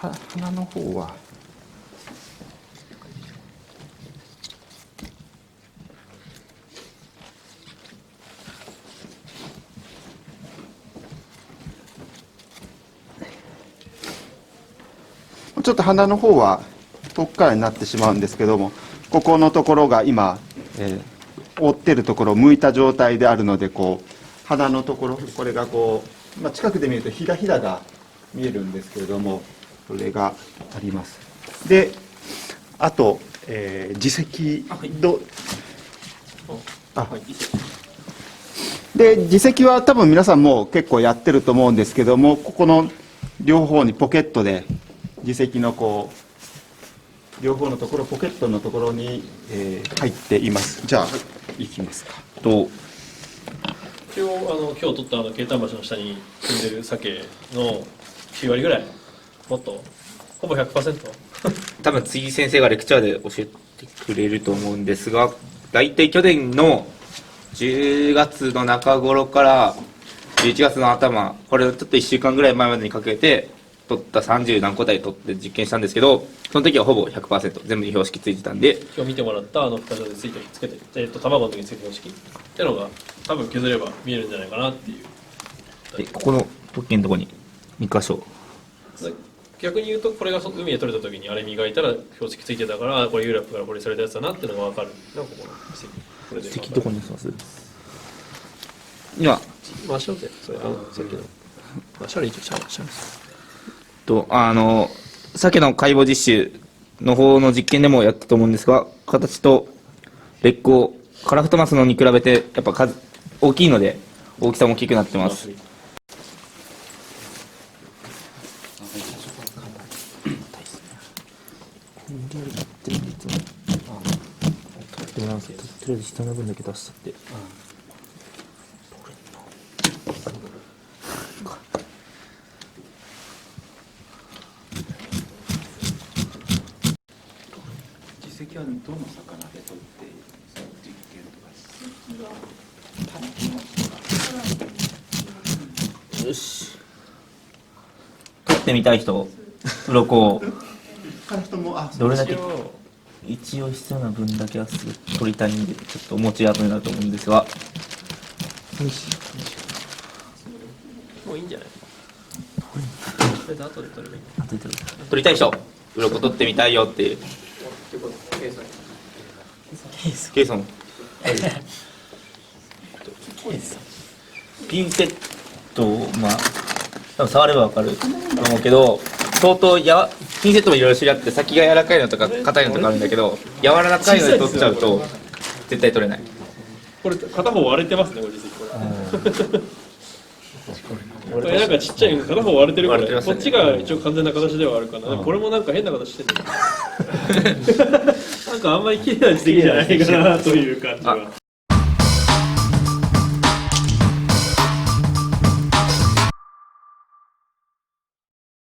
鼻の方はちょっと鼻の方は遠くからになってしまうんですけども、ここのところが今、覆ってるところを向いた状態であるので、こう鼻のところ、これがこう、近くで見るとひだひだが見えるんですけれども、これがあります。で、あと、耳石で、耳石は多分皆さんも結構やってると思うんですけども、ここの両方にポケットで耳石のこう両方のところ、ポケットのところに、入っています。じゃあいきますか。一応今日取った慶丹橋の下に住んでる鮭の9割ぐらい、もっとほぼ 100%。 多分次先生がレクチャーで教えてくれると思うんですが、大体去年の10月の中頃から11月の頭、これをちょっと1週間ぐらい前までにかけて取った30何個体取って実験したんですけど、その時はほぼ 100% 全部に標識ついてたんで、今日見てもらった深所でつけて卵の時につけて標識っていうのが多分削れば見えるんじゃないかなっていう。でここの突起のところに2箇所、逆に言うと、これが海で取れた時にあれ磨いたら標識ついてたから、これユーラップからこれされたやつだなっていうのが分かるのがここの奇跡。これで席どこにします？今真正面、それさっきの真正面、一応シャン鮭の解剖実習の方の実験でもやったと思うんですが、形と劣行、カラフトマスのに比べてやっぱ数大きいので大きさも大きくなってます。とりあえず下の分だけ出しちゃって、耳石はどの魚で取ってその実験とか？よし、取ってみたい人、鱗をどれだけ一応必要な分だけはすぐ取りたいんで、ちょっとお持ち後になると思うんですが、もういいんじゃない？それで後で取ればいい。取りたい人、鱗取ってみたいよっていう。ケイソンピンセットを多分触れば分かると思うけど、相当ピンセットもいろいろ種類あって、先が柔らかいのとか硬いのとかあるんだけど、柔らかいので取っちゃうと絶対取れない。これ片方割れてますね、これ実際。これなんかちっちゃい片方割れてるから、こっちが一応完全な形ではあるかな。これもなんか変な形してる。なんかあんまり綺麗な実績じゃないかなという感じは。